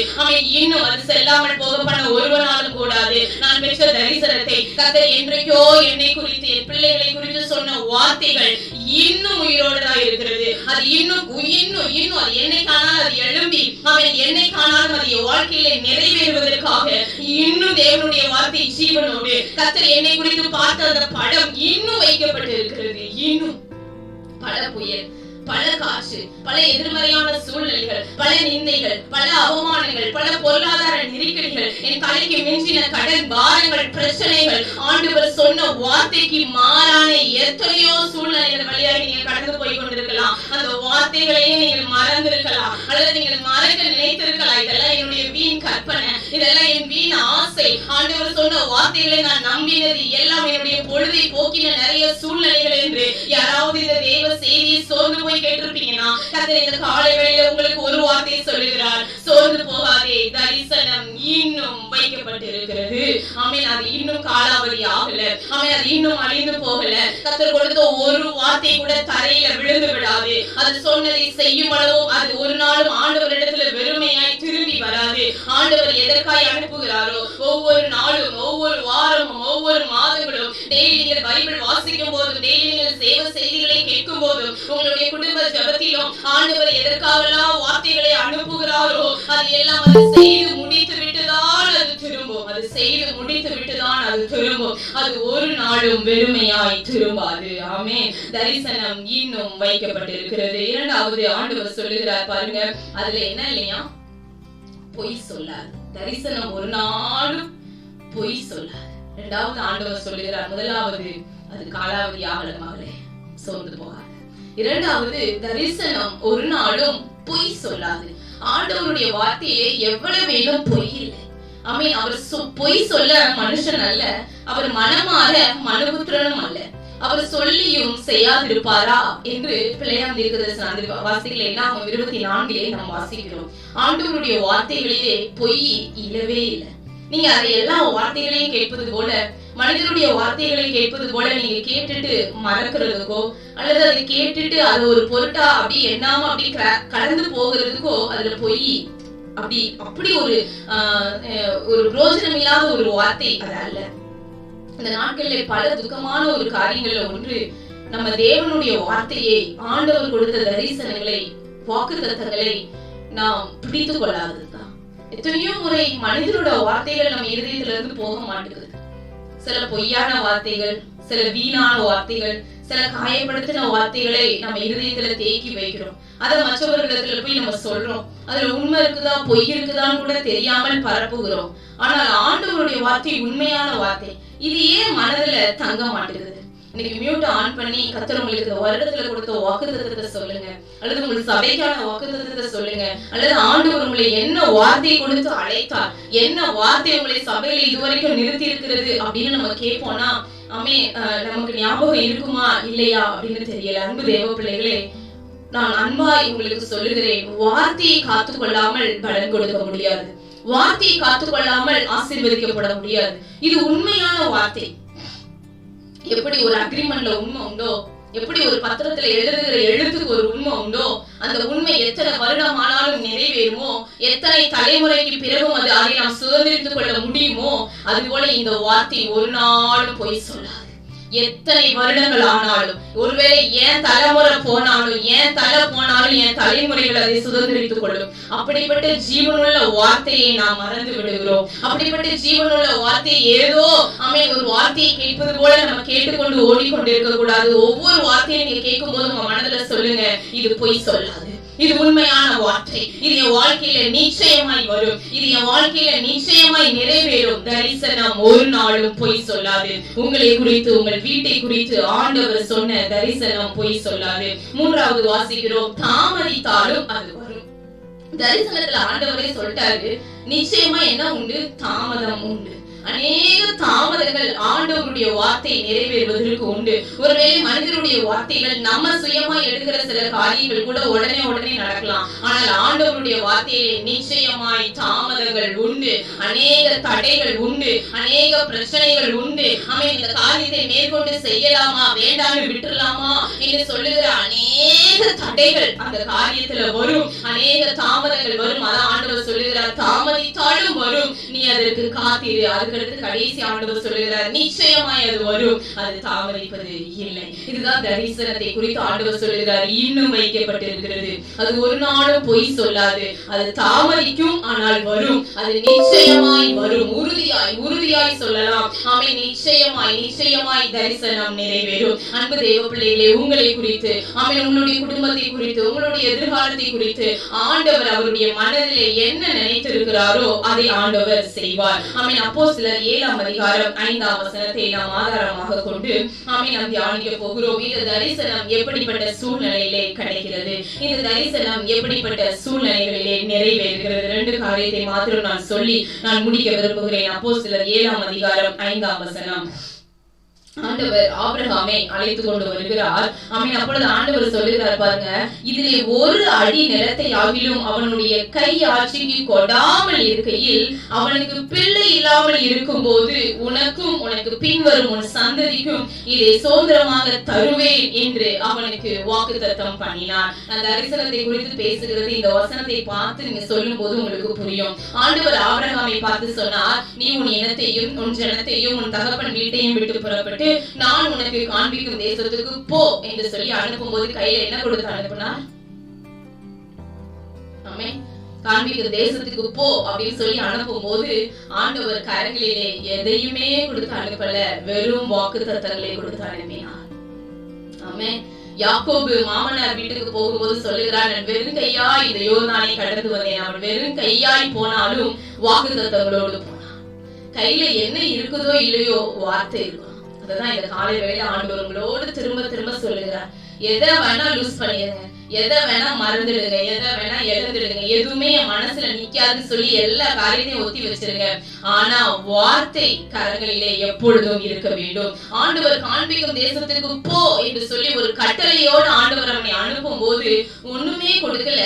இன்னும் அது செல்லாமல் போக பண்ண ஒருவனாலும் கூடாது. நான் பெற்ற தரிசனத்தை கர்த்தர் என்றைக்கோ என்னை குறித்து, என் பிள்ளைகளை குறித்து சொன்ன வார்த்தைகள் இன்னும் உயிரோடு தான் இருக்கிறது. அது இன்னும் அது என்னை காணால் அது எழும்பி என்னை காணாலும் அது என் வாழ்க்கையில நிறைவேறுவதற்காக இன்னும் தேவனுடைய வார்த்தை ஜீவனோடு கர்த்தர் என்னை குறித்து பார்த்த அந்த படம் இன்னும் வைக்கப்பட்டு இருக்கிறது. இன்னும் பல புயல், பல காற்று, பல எதிர்மறையான சூழ்நிலைகள், பல நிந்தைகள், பல அவமானங்கள், பல பொருளாதார நெருக்கடிகள், என் தலைக்கு மிஞ்சின கடன் பாரங்கள், பிரச்சனைகள், ஆண்டவர் சொன்ன வார்த்தைக்கு மாறான எத்தனையோ சூழ்நிலைகள் வழியாக நீங்க கடந்து போய் கொண்டிருக்கலாம். அந்த வார்த்தைகளையே நீங்கள் மறந்திருக்கலாம், அல்லது நீங்கள் மறக்க நினைத்திருக்கலாம். இதெல்லாம் என்னுடைய வீண் கற்பனை, இதெல்லாம் என் வீண் ஆசை, ஆண்டவர் சொன்ன வார்த்தைகளை நான் நம்பினது எல்லாம் என்னுடைய பொழுதை போக்கின நிறைய சூழ்நிலைகள் என்று யாராவது இந்த தேவ செய்தியை சோர்ந்து கேட்டிருப்பீங்கன்னா கர்த்தர் இந்த காலை வேளையில உங்களுக்கு ஒரு வார்த்தை சொல்லுகிறார், சோர்ந்து போகாதே, தரிசனம் இன்னும் வைக்கப்பட்டிருக்கிறது. ஆமென். அது இன்னும் காலாவதி ஆகல, ஆமென். அது இன்னும் அழிந்து போகல. கர்த்தர் கொடுத்த ஒரு வார்த்தை கூட தரையில விழுந்து விடாது. அது சொன்னதை செய்யும் அளவும் அது ஒரு நாளும் ஆண்டவரிடத்துல வெறுமையாய் திரும்பி வராது. ஆண்டவர் எதற்காய் அனுப்புகிறாரோ ஒவ்வொரு நாளும், ஒவ்வொரு வாரமும், ஒவ்வொரு மாதங்களும், டெய்லி நீங்கள் பைபிள் வாசிக்கும் போதும், டெய்லி நீங்கள் சேவை செய்திகளை கேட்கும் போதும், உங்களுடைய குடும்ப ஜெபத்திலும் ஆண்டவர் எதற்காகலாம் வார்த்தைகளை அனுப்புகிறாரோ அது எல்லாம் அது செய்து முடித்து விட்டுதான் அது திரும்பும். அது செய்து முடித்து விட்டுதான் அது திரும்பும். அது ஒரு நாளும் வெறுமையாய் திரும்பாது. ஆமென். தரிசனம் இன்னும் வைக்கப்பட்டிருக்கிறது. இரண்டாவது ஆண்டவர் சொல்லுகிறார் பாருங்க, அதுல என்ன இல்லையா, பொய் சொல்லாது. தரிசனம் ஒரு நாளும் பொய் சொல்லாது. இரண்டாவது ஆண்டவர் சொல்லுகிறார், முதலாவது அது காலாவதி ஆகல மகளே, சோர்ந்து போகாது. இரண்டாவது தரிசனம் ஒரு நாளும் பொய் சொல்லாது. ஆண்டவருடைய வார்த்தையே எவ்வளவு வேணும் பொய் இல்லை. ஆமென். அவர் பொய் சொல்ல மனுஷன் அல்ல, அவர் மனமாற மனுபுத்திரனும் அல்ல. அவர் சொல்லியும் செய்யாதிருப்பாரா என்று பிள்ளையாம் தீர்க்கதரிசன வாசிக்கல 24 நாம் வாசிக்கிறோம். ஆண்டவருடைய வார்த்தைகளிலே பொய் இல்லவே இல்லை. நீங்க அதை எல்லா வார்த்தைகளையும் கேட்பது போல, மனிதனுடைய வார்த்தைகளை கேட்பது போல நீங்க கேட்டுட்டு மறக்கிறதுக்கோ, அல்லது அதை கேட்டுட்டு அது ஒரு பொருட்டா அப்படி எண்ணாம அப்படி கடந்து போகிறதுக்கோ அதுல பொய் அப்படி ஒரு பிரோஜனம் இல்லாத ஒரு வார்த்தை அது அல்ல. இந்த நாட்களில் பல துக்கமான ஒரு காரியங்கள்ல ஒன்று, நம்ம தேவனுடைய வார்த்தையை, ஆண்டவர் கொடுத்த தரிசனங்களை, வாக்குத்தத்தங்களை நாம் பிடித்து கொள்ளாததுதான். எத்தனையோ முறை மனிதனோட வார்த்தைகள் நம்ம இருதயத்துல இருந்து போக மாட்டேங்குது. சில பொய்யான வார்த்தைகள், சில வீணான வார்த்தைகள், சில காயப்படுத்தின வார்த்தைகளை நம்ம இருதயத்துல தேக்கி வைக்கிறோம். அதை மற்றவர்களிடத்துல போய் நம்ம சொல்றோம். அதுல உண்மை இருக்குதா பொய் இருக்குதான்னு கூட தெரியாமல் பரப்புகிறோம். ஆனால் ஆண்டவருடைய வார்த்தை உண்மையான வார்த்தை. இது ஏன் மனதுல தங்க மாட்டேங்குது? இன்னைக்கு மியூட் ஆன் பண்ணி கர்த்தர் உங்களுக்கு இந்த வருடத்துல கொடுத்த வாக்குத்தத்தத்தை சொல்லுங்க, அல்லது உங்களுக்கு சபைக்கான வாக்குத்தத்தத்தை சொல்லுங்க, அல்லது ஆண்டவர் உங்களை என்ன வார்த்தையை கொடுத்து அழைத்தார், என்ன வார்த்தை உங்களை சபையில இதுவரைக்கும் நிறுத்தி இருக்கிறது அப்படின்னு நம்ம கேட்போம்னா நமக்கு ஞாபகம் இருக்குமா இல்லையா அப்படின்னு தெரியல. அன்பு தேவ பிள்ளைகளே, நான் அன்பாய் உங்களுக்கு சொல்லுகிறேன், வார்த்தையை காத்து கொள்ளாமல் பலன் கொடுக்க முடியாது. வார்த்தையை காத்து கொள்ளாமல் ஆசீர்வதிக்கப்பட முடியாது. இது உண்மையான வார்த்தை. எப்படி ஒரு அக்ரிமெண்ட்ல உண்மை உண்டோ, எப்படி ஒரு பத்திரத்துல எழுதுகிற எழுத்துக்கு ஒரு உண்மை உண்டோ, அந்த உண்மை எத்தனை வருடம் ஆனாலும் நிறைவேறுமோ, எத்தனை தலைமுறைக்கு பிறகும் அதை நாம் சுதந்திரித்துக் கொள்ள முடியுமோ, அது போல இந்த வார்த்தை ஒரு நாளும் பொய் சொல்லாது. எத்தனை வருடங்கள் ஆனாலும், ஒருவேளை ஏன் தலைமுறை போனாலும், ஏன் தலை போனாலும், என் தலைமுறைகள் அதை சுதந்திரித்துக் கொள்ளும். அப்படிப்பட்ட ஜீவனுள்ள வார்த்தையை நாம் மறந்து விடுகிறோம். அப்படிப்பட்ட ஜீவனுள்ள வார்த்தை ஏதோ ஒரு வார்த்தையை கேட்பது போல நம்ம கேட்டுக்கொண்டு ஓடிக்கொண்டிருக்க கூடாது. ஒவ்வொரு வார்த்தையை நீங்க கேட்கும் போது உங்க மனதுல சொல்லுங்க, இது பொய் சொல்லாது, இது உண்மையான வார்த்தை, இது என் வாழ்க்கையில நிச்சயமாய் வரும், இது என் வாழ்க்கையில நிச்சயமாய் நிறைவேறும். தரிசனம் ஒரு நாளும் பொய் சொல்லாது. உங்களை குறித்து, உங்கள் வீட்டை குறித்து ஆண்டவர் சொன்ன தரிசனம் பொய் சொல்லாது. மூன்றாவது வாசிக்கிறோம், தாமதித்தாலும் அது வரும். தரிசனத்துல ஆண்டவரே சொல்லிட்டாரு, நிச்சயமா என்ன உண்டு? தாமதம் உண்டு. அநேக தாமதங்கள் ஆண்டவருடைய வார்த்தை நிறைவேறுவதற்கு உண்டு. ஒருவேளை மனிதனுடைய வார்த்தைகள் நம்ம சுயமா எடுக்கிற சில காரியங்கள் கூட உடனே நடக்கலாம். ஆனால் ஆண்டவருடைய வார்த்தையிலே நிச்சயமாய் தாமதங்கள் உண்டு, அநேக தடைகள் உண்டு, அநேக பிரச்சனைகள் உண்டு. இந்த காரியத்தை மேற்கொண்டு செய்யலாமா, வேண்டாம்னு விட்டுலாமா என்று சொல்லுகிற அநேக தடைகள் அந்த காரியத்துல வரும், அநேக தாமதங்கள் வரும். அதான் ஆண்டவர் சொல்லுகிறார், தாமதித்தாலும் வரும், நீ அதற்கு காத்திரு. அதுக்கடுத்து கடைசி ஆண்டவர் சொல்லுகிறார், நிச்சயமாய் அது வரும், அது தாமதிப்பது இல்லை. இதுதான் தரிசனத்தை குறித்து ஆண்டவர் சொல்லுகிறார், இன்னும் வைக்கப்பட்டிருக்கிறது. அது ஒரு நாளும் பொய் சொல்லாது. அது தாமதிக்கும், ஆனால் வரும், அது நிச்சயமாய் வரும். உறுதியாய் சொல்லலாம், ஆமென். நிச்சயமாய் தரிசனம் நிறைவேறும். அன்பு தேவ பிள்ளைகளே, உங்களை குறித்து, ஆமென், உங்களுடைய குடும்பத்தை குறித்து, உங்களுடைய எதிர்காலத்தை குறித்து ஆண்டவர் அவருடைய மனதிலே என்ன நினைத்திருக்கிறாரோ அதை ஆண்டவர் செய்வார். ஆமென். அப்போஸ்தலர் 7ஆம் அதிகாரம் 5ஆம் வசனத்தை நாம் ஆதாரமாக கொண்டு நாம் தியானிக்க போகிறோம். இந்த தரிசனம் எப்படிப்பட்ட சூழ்நிலையிலே கிடைக்கிறது, இந்த தரிசனம் எப்படிப்பட்ட சூழ்நிலைகளிலே நிறைவேறுகிறது. 2 காரியத்தை மாத்திரம் நான் சொல்லி நான் முடிக்க விரும்புகிறேன். அப்போஸ்தலர் 7ஆம் அதிகாரம் 5ஆம் வசனம். ஆண்டவர் ஆபிரகாமை அழைத்து கொண்டு வருகிறார். அப்பொழுது ஆண்டவர் சொல்லுகிறார், பாருங்க, இதிலே ஒரு அடி நிலத்தை ஆகிலும் அவனுடைய கை ஆட்சிக்கு கொடாமல் இருக்கையில், அவனுக்கு பிள்ளை இல்லாமல் இருக்கும் போது உனக்கும் உனக்கு பின்வரும் உன் சந்ததிக்கும் இதை சுதந்திரமாக தருவேன் என்று அவனுக்கு வாக்குத்தத்தம் பண்ணினார். அந்த தரிசனத்தை குறித்து பேசுகிறது. இந்த வசனத்தை பார்த்து நீங்க சொல்லும் போது உங்களுக்கு புரியும். ஆண்டவர் ஆபிரகாமை பார்த்து சொன்னார், நீ உன் இனத்தையும் உன் ஜனத்தையும் உன் தகப்பன் வீட்டையும் விட்டு புறப்பட்டு நான் உனக்கு காண்பிக்கும் தேசத்துக்கு போ என்று சொல்லி அனுப்பும் போது கையில என்ன கொடுத்து அனுப்புனார்? காண்பிக்கும் தேசத்துக்கு போ அப்படின்னு சொல்லி அனுப்பும் போது ஆண்டவர் கரங்களிலே எதையுமே கொடுத்து அனுப்பல, வெறும் வாக்குத்தத்தங்களை கொடுத்து அனுப்பினார். ஆமென். யாக்கோபு மாமனார் வீட்டுக்கு போகும்போது சொல்லுகிறார், நான் வெறும் கையாய் இந்த யோர்தானை கடந்து வந்தேன். அவன் வெறும் கையாய் போனாலும் வாக்குத்தத்தங்களோடு போனான். கையில என்ன இருக்குதோ இல்லையோ வார்த்தை இருக்கும். அதுதான் இந்த காலை வேளையில ஆண்டவர் உங்களோடு திரும்ப திரும்ப சொல்லுகிறார், எதை வேணா லூஸ் பண்ணிடுங்க, எதை வேணா மறந்துடுங்க, எதை வேணா இழந்துடுங்க, எதுவுமே என் மனசுல நிக்காதுன்னு சொல்லி எல்லா காரியத்தையும் ஒத்தி வச்சிருங்க. ஆனா வார்த்தை கரங்களிலே எப்பொழுதும் இருக்க வேண்டும். ஆண்டவர் காண்பிக்கும் தேசத்துக்கு போ என்று சொல்லி ஒரு கட்டளையோடு ஆண்டவர் அவனை அனுப்பும் போது ஒண்ணுமே கொடுக்கல,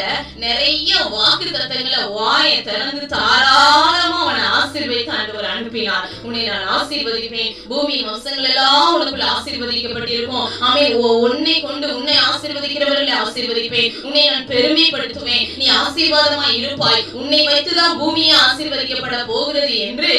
நிறைய வாக்கு தத்தங்களை வாயை திறந்து தாராளமா அவனை ஆசீர்வதித்து ஆண்டவர் அனுப்பினார். உன்னை நான் ஆசீர்வதிப்பேன், பூமியின் வம்சங்கள் எல்லாம் உனக்குள்ள ஆசீர்வதிக்கப்பட்டிருக்கும். உன்னை கொண்டு உன்னை ஆசீர்வதிக்கிறவர்களை ஆசீர்வதிப்பேன், உன்னை நான் பெருமைப்படுத்துவேன், நீ ஆசீர்வாதமாய் இருப்பாய், உன்னை வைத்துதான் பூமியை ஆசீர்வதிக்கப்பட போகிறது என்று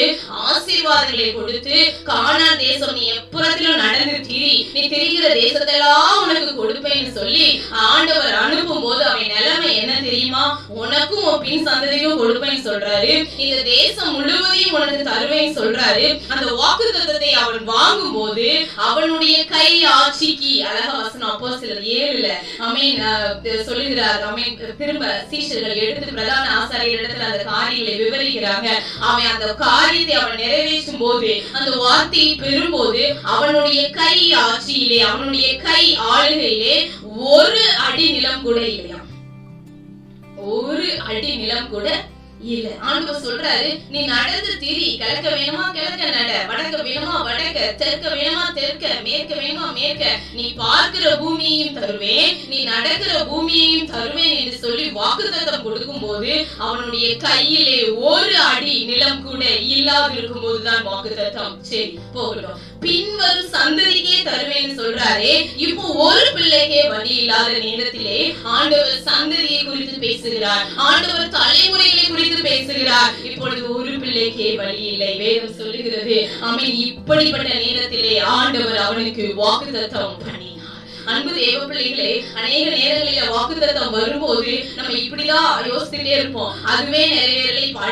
ஆசீர்வாதங்களை கொடுத்து, கானான் தேசம் நீ எப்புறத்திலும் நடந்து திரி, நீ திரிகிற தேசத்தெல்லாம் உனக்கு கொடுப்பேன்னு சொல்லி ஆண்டவர் அனுப்பும் போது அவன் நிலைமை என்ன தெரியுமா? உனக்கும் உன் பின் சந்ததியும் கொடுப்பேன்னு சொல்றாரு, இந்த தேசம் முழுவதையும் உனக்கு தருவேன்னு சொல்றாரு. அந்த வாக்குத்தத்தத்தை அவன் வாங்கும் போது அவனுடைய கை ஆட்சிக்கு, அழகா வசனம் அப்போஸ்தலர் 7ல சொல்லுகிறார். திரும்ப சீஷர்கள் எடுத்து பிரதான ஆசாரியர் இடத்துல அந்த காரியங்களை விவரிக்கிறாங்க. அவன் அந்த காரியத்தை அவன் நிறைவேற்றும் போது, அந்த வார்த்தையை பெறும்போது அவனுடைய கை ஆட்சியிலே, அவனுடைய கை ஆளுகையிலே ஒரு அடி நிலம் கூட இல்லையா, ஒரு அடி நிலம் கூட இல்ல. ஆண்டவர் சொல்றாரு, நீ நடந்து திரி, கிழக்க வேணுமா கிழக்க நட, வடக்க வேணுமா வடக்க, தெற்க வேணுமா தெற்க, மேற்க வேணுமா மேற்க, நீ பார்க்கிற பூமியையும் தருவேன், நீ நடக்கிற பூமியையும் தருவேன் என்று சொல்லி வாக்குத்தத்தம் கொடுக்கும் போது அவனுடைய கையிலே ஒரு அடி நிலம் கூட இல்லாது இருக்கும் போதுதான் வாக்குத்தத்தம். சரி போகட்டும், பின்வரும் சந்ததிக்கே தருவேன்னு சொல்றாரே, இப்போ ஒரு பிள்ளைக்கே வழி இல்லாத நேரத்திலே ஆண்டவர் சந்ததியை குறித்து பேசி பேசுகிறார். ஆண்டவர் தலைமுறைகளை குறித்து பேசுகிறார். இப்பொழுது ஒரு பிள்ளைக்கே வழி இல்லை. வேதம் சொல்லுகிறது, ஆமென், இப்படிப்பட்ட நேரத்திலே ஆண்டவர் அவனுக்கு வாக்குத்தத்தம் பண்ணினார். அன்பு தேவ பிள்ளைகளே, அநேக நேரங்களில் வாக்குத்தத்தம் வரும்போது நம்ம இப்படிதான் யோசிச்சுட்டே இருப்போம். அதுவே நிறைவேறல, இப்ப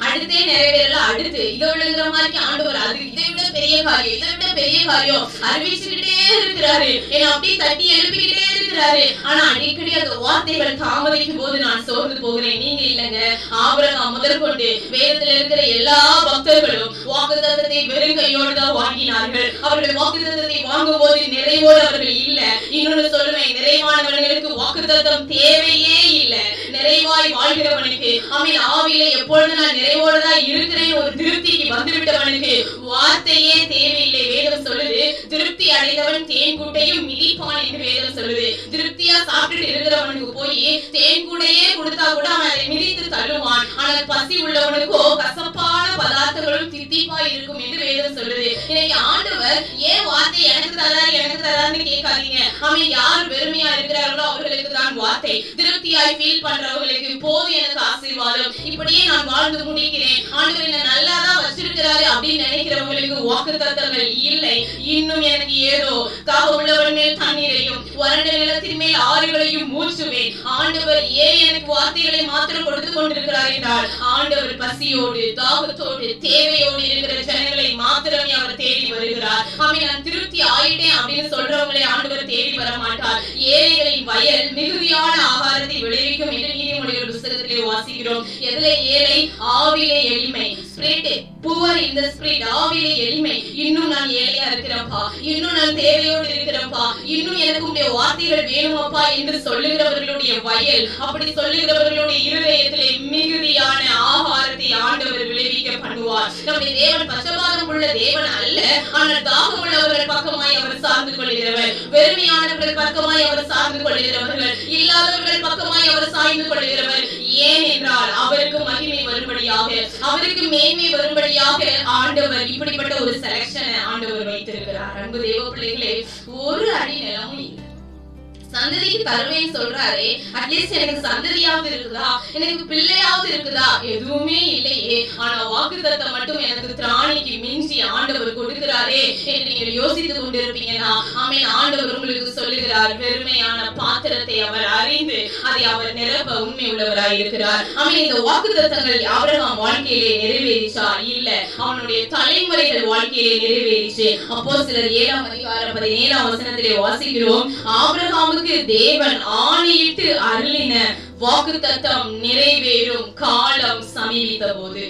அடுத்தே நிறைவேறல, அடுத்து இதை விழுங்கிற மாதிரி ஆண்டவர் அது இதை விட பெரிய காரியம், இதை விட பெரிய காரியம் அறிவிச்சுக்கிட்டே இருக்கிறாரு, என்னை அப்படியே தட்டி எழுப்பிக்கிட்டே இருக்கிறாரு. ஆனா அடிக்கடி அந்த வார்த்தைகள் தாமதிக்கும் போது நான் சோர்ந்து போகிறேன். நீங்க இல்லைங்க, ஆபிரகாம் முதற்கொண்டு வேதத்துல இருக்கிற எல்லா பக்தர்களும் வாக்குத்தத்தத்தை வெறும் கையோடு தான் வாங்கினார்கள். அவர்கள் வாக்குத்தத்தத்தை வாங்கும் போது நிறைவோடு அவர்கள் இல்ல. இன்னொன்னு சொல்லுவேன், நிறைவானவர்களுக்கு வாக்குத்தத்தம் தேவையே இல்லை. நிறைவாய் வாழ்கிறவனுக்கு, ஆமென், ஆவியில எப்பொழுது நான் நிறைவோடுதான் இருக்கிறேன் ஒரு திருப்திக்கு வந்துவிட்டவனுக்கு வார்த்தையே தேவையில்லை. வேதம் சொல்லுது, திருப்தி அடைந்தவன் தேன் கூட்டையும் மிதிப்பான் என்று வேதம் சொல்லுது. திருப்தியா சாப்பிட்டுட்டு இருக்கிறவனுக்கு போய் தேன் கூடையே கொடுத்தா கூட அவன் அதை மிதித்து தள்ளுவான். ஆனால் பசி உள்ளவனுக்கோ கசப்பான பதார்த்தங்களும் தித்திப்பா இருக்கும் என்று வேதம் சொல்லுது. இன்னைக்கு ஆண்டவர் ஏன் வார்த்தை எனக்கு தராருன்னு கேட்காதீங்க. ஆமென், யார் வெறுமையா இருக்கிறார்களோ அவர்களுக்கு தான் வார்த்தை. திருப்தியாய் ஃபீல் பண்றவங்களுக்கு போது எனக்கு ஆசீர்வாதம், இப்படியே நான் வாழ்ந்து முடிக்கிறேன், ஆண்டவர் என்ன நல்லாதான் வச்சிருக்கிறாரு அப்படின்னு நினைக்கிறவங்களுக்கு வாக்குத்தத்தங்கள் இல்லை. இன்னும் எனக்கு ஏதோ தாக உள்ளவன் மேல் தண்ணீரையும் வறண்ட நிலத்தின் மேல் ஆறுகளையும் ஊற்றுவேன். ஆண்டவர் ஏன் எனக்கு வார்த்தைகளை மாத்திரம் கொடுத்து கொண்டிருக்கிறார் என்றால், ஆண்டவர் பசியோடு தாகத்தோடு தேவையோடு இருக்கிற ஜனங்களை மாத்திரமே அவர் தேடி வருகிறார். ஆமென், நான் திருப்தி ஆயிட்டேன் அப்படின்னு சொல்றவங்களை ஆண்டவர் தேடி வர மாட்டார். ஏழைகளின் வயல் மிகுதியான ஆகாரத்தை விளைவிக்கும் என்று நீதிமொழிகள் புத்தகத்திலே வாசிக்கிறோம். எதுல ஏழை? ஆவிலே எளிமை. புவர் இந்த ஸ்பிரிட், ஆவிலே எளிமை. இன்னும் நான் ஏழையா இருக்கிறேன்ப்பா, இன்னும் நான் தேவையோடு இருக்கிறேன்ப்பா, இன்னும் எனக்கு உடைய வார்த்தைகள் வேணுமாப்பா என்று சொல்லுகிறவர்களுடைய வயல், அப்படி சொல்லுகிறவர்களுடைய இருதயத்திலே மிகுதியான ஆகாரத்தை ஆண்டவர் விளைவிக்க பண்ணுவார். நம்முடைய தேவன் பட்சபாதம் உள்ள தேவன் அல்ல, ஆனால் தாகம் உள்ளவர்கள் பக்கமாய் அவர் சார்ந்து கொள்கிறவர், வெறுமையானவர்கள் பக்கமாய் அவர் சார்ந்து கொள்கிறவர்கள், இல்லாதவர்கள் பக்கமாய் அவர் சாய்ந்து கொள்கிறவர். ஏன் என்றால் அவருக்கு மகிமை வரும்படியாக, அவருக்கு மேன்மை வரும்படியாக ஆண்டவர் இப்படிப்பட்ட ஒரு செலக்ஷனை ஆண்டவர் வைத்திருக்கிறார். அன்பு தேவ பிள்ளைகளே, ஒரு அடி நிலமும் இல்லை. சந்ததிக்கு தருவேன்னு சொல்றாரே, அட்லீஸ்ட் எனக்கு சந்ததியாவது இருக்குதா, எனக்கு பிள்ளையாவது இருக்குதா? எதுவுமே இல்லையே. ஆனா வாக்குத்தத்தம் மட்டும் எனக்கு திராணிக்கு மிஞ்சி ஆண்டவர் கொடுக்கிறாரே என்று நீங்கள் யோசித்துக் கொண்டிருப்பீங்கன்னா, ஆமென், ஆண்டவர் உங்களுக்கு சொல்லுகிறார், வெறுமையான பாத்திரத்தை அவர் அறிந்து அதை அவர் நிரப்ப உண்மை உள்ளவராய் இருக்கிறார். ஆமென், இந்த வாக்குத்தத்தங்கள் ஆபிரகாம் வாழ்க்கையிலே நிறைவேறிச்சா? இல்ல, அவனுடைய தலைமுறைகள் வாழ்க்கையிலே நிறைவேறிச்சு. அப்போஸ்தலர் 7ஆம் அதிகாரம் 17ஆம் வசனத்திலே வாசிக்கிறோம், ஆபிரகாம் தேவன் ஆணையிட்டு அருளின வாக்குத்தத்தம் நிறைவேறும் காலம் சமீபித்த போது.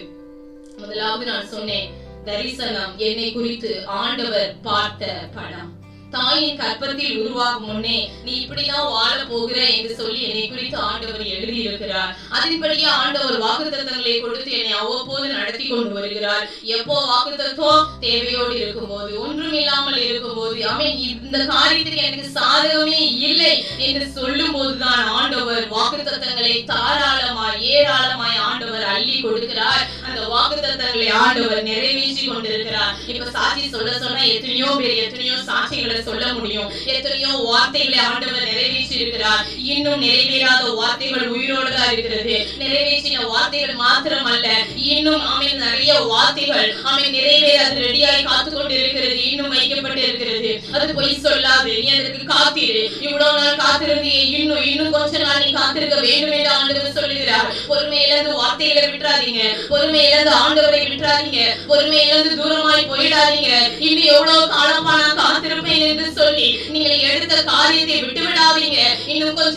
முதலாவது நான் சொன்னேன், தரிசனம் என்னை குறித்து ஆண்டவர் பார்த்த படம். தாயின் கற்பத்தில் உருவாகும் முன்னே நீ இப்படிதான் வாழ போகிற என்று சொல்லி என்னை குறித்து ஆண்டவர் எழுதி இருக்கிறார். அதன்படியே ஆண்டவர் வாக்குத்தத்தங்களை கொடுத்து என்னை அவ்வப்போது நடத்தி கொண்டு வருகிறார். எப்போ வாக்குத்தத்தம்? தேவையோடு இருக்கும் போது, ஒன்றும் இல்லாமல் இருக்கும் போது, ஆமென், இந்த காரியத்துக்கு எனக்கு சாதகமே இல்லை என்று சொல்லும் போதுதான் ஆண்டவர் வாக்குத்தத்தங்களை தாராளமாய் ஏராளமாய் ஆண்டவர் அள்ளி கொடுக்கிறார். அந்த வாக்குத்தத்தங்களை ஆண்டவர் நிறைவேற்றி கொண்டிருக்கிறார். இப்ப சாட்சி சொன்னா எத்தனையோ பேர் எத்தனையோ சாட்சிகளை சொல்ல முடியும். எத்தனையோ வார்த்தைகளை ஆண்டவர் நிறைவேற்றி இருக்கிறார். இன்னும் நிறைவேறாத வார்த்தைகள் உயிரோடு தான் இருக்கிறது. நிறைவேற்றின வார்த்தைகள் மாத்திரம் அல்ல, இன்னும் ஆமென் நிறைய வார்த்தைகள் ஆமென் நிறைவேறாது ரெடியாய் காத்து கொண்டு இருக்கிறது, இன்னும் வைக்கப்பட்டு இருக்கிறது. அது பொய் சொல்லாது, நீ அதற்கு காத்திரு. இவ்வளவு நாள் காத்திருந்தியே, இன்னும் கொஞ்ச நாள் நீ காத்திருக்க வேண்டும் என்று ஆண்டவர் சொல்லுகிறார். பொறுமை இழந்து வார்த்தைகளை விட்டுறாதீங்க, பொறுமை இழந்து ஆண்டவரை விட்டுறாதீங்க, பொறுமை இழந்து தூரமாய் போயிடாதீங்க. இன்னும் எவ்வளவு காலமா நான் காத்திருப்பேன் என்று சொல்லி நீங்கள் எடுத்த காரியத்தை விட்டு விடாதீங்க. இன்னும் கொஞ்ச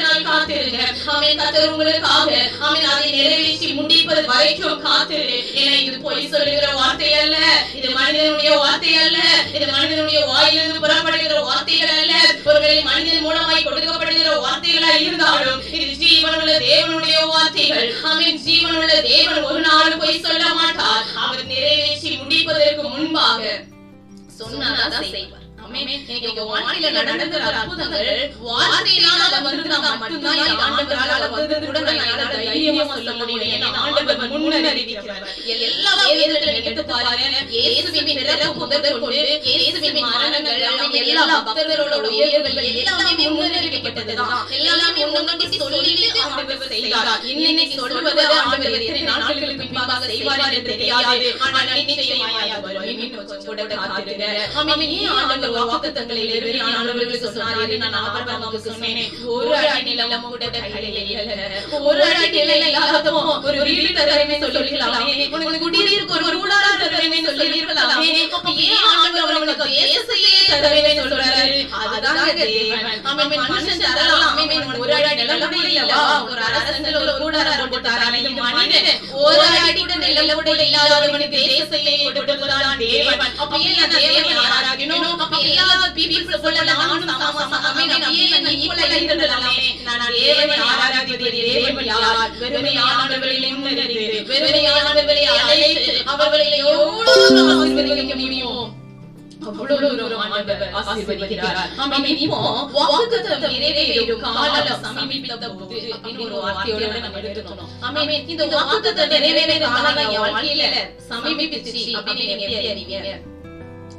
நாள் காத்திருங்க. ஆமென், கர்த்தர் உங்களுக்காக ஆமென் அதை நிறைவேற்றி முடிப்பது வரைக்கும் காத்திரு. ஏன்னா இது பொய் சொல்லுகிற வார்த்தை அல்ல, இது மனிதனுடைய வார்த்தை அல்ல, இது மனிதனுடைய வாயிலிருந்து புறப்படுகிற வார்த்தைகள் அல்ல. ஒருவேளை மனிதன் மூலமாய் கொடுக்கப்படுகிற வார்த்தைகளா இருந்தாலும் இது ஜீவனுள்ள தேவனுடைய வார்த்தைகள். ஆமென், ஜீவனுள்ள தேவன் ஒரு நாள் பொய் சொல்ல மாட்டார். அவர் நிறைவேற்றி முடிப்பதற்கு முன்பாக சொன்னாதான் செய்வார். நீங்க வாழ்க்கையில நடக்கிற அற்புதங்கள் வார்த்தையினால வந்தா மட்டும்தான் ஆண்டவரால வந்தது கூட நான் தைரியமா சொல்ல முடியும். ஏன்னா ஆண்டவர் முன்னறிவிக்கிறார். எல்லா வேதத்திலும் எடுத்து பாருங்க, இயேசுவின் பிறப்பு முதற்கொண்டு இயேசுவின் மரணங்கள் எல்லா பக்தர்களோட உயர்வுகள் எல்லாமே முன்னறிவிக்கப்பட்டு செய்யப்பட்டதுதான். எல்லாமே முன்னோக்கி சொல்லிட்டு ஆண்டவர் செய்தார். இன்னைக்கு சொல்வது ஆண்டவர் எத்தனை நாட்களுக்கு பின்பாக செய்வார் என்று தெரியாது. ஆனால் நிச்சயமாய் அவர் இன்னும் கொஞ்சம் கூட காத்திருங்க. ஆமென். ஏன் ஆண்டவர் வாக்குத்தத்தங்களை நிறைவேற்றி ஆண்டவர்களுக்கு சொன்னார்? நான் ஆபிரகாமுக்கு சொன்னேன், ஒரு அடி நிலம் கூட கையில இல்ல, ஒரு அடி நிலம் இல்லாதவோ ஒரு வீடு தருவேன்னு சொல்லிருக்கலாமே, உனக்கு குடியிருக்க ஒரு கூடாரம் தருவேன்னு சொல்லிருக்கலாமே. அப்ப ஏன் ஆண்டவர் உனக்கு தேசத்தையே தருவேன்னு சொல்றாரு? அதுதாங்க தேவன். ஆமென். மனுஷன் தரலாம், ஆமென், ஒரு அடி நிலம் கூட இல்லவா, ஒரு அரசன் ஒரு கூடாரம் போட்டாராம். இந்த மனிதன் ஒரு அடி கூட நிலம் கூட இல்லாதவனுக்கு தேசத்தையே கொடுத்ததுதான் தேவன். அப்ப ஏன் நான் தேவனை ஆராதிக்கணும்? அப்ப எல்லா பீப்பிள்ஸ் போல நானும் சமமா, ஆமென், அப்படியே நான் ஈக்குவலா இருந்ததனாலே நான் தேவனை ஆராதிப்பது. தேவன் யார்? வெறுமையானவர்களை முன்னறிந்து வெறுமையானவர்களை அழைத்து அவர்களை எவ்வளவு ஆசீர்வதிக்க முடியுமோ அவ்வளவு ஒரு ஆண்டவர் ஆசீர்வதிக்கிறார். ஆமென். இப்போ வாக்குத்தத்தம் நிறைவேறும் காலம் சமீபித்த போது அப்படின்னு ஒரு வார்த்தையோட நம்ம எடுத்துக்கணும். ஆமென். இந்த வாக்குத்தத்தம் நிறைவேறும் காலம் என் வாழ்க்கையில சமீபிச்சு அப்படின்னு நீங்க எப்படி அறிவீங்க?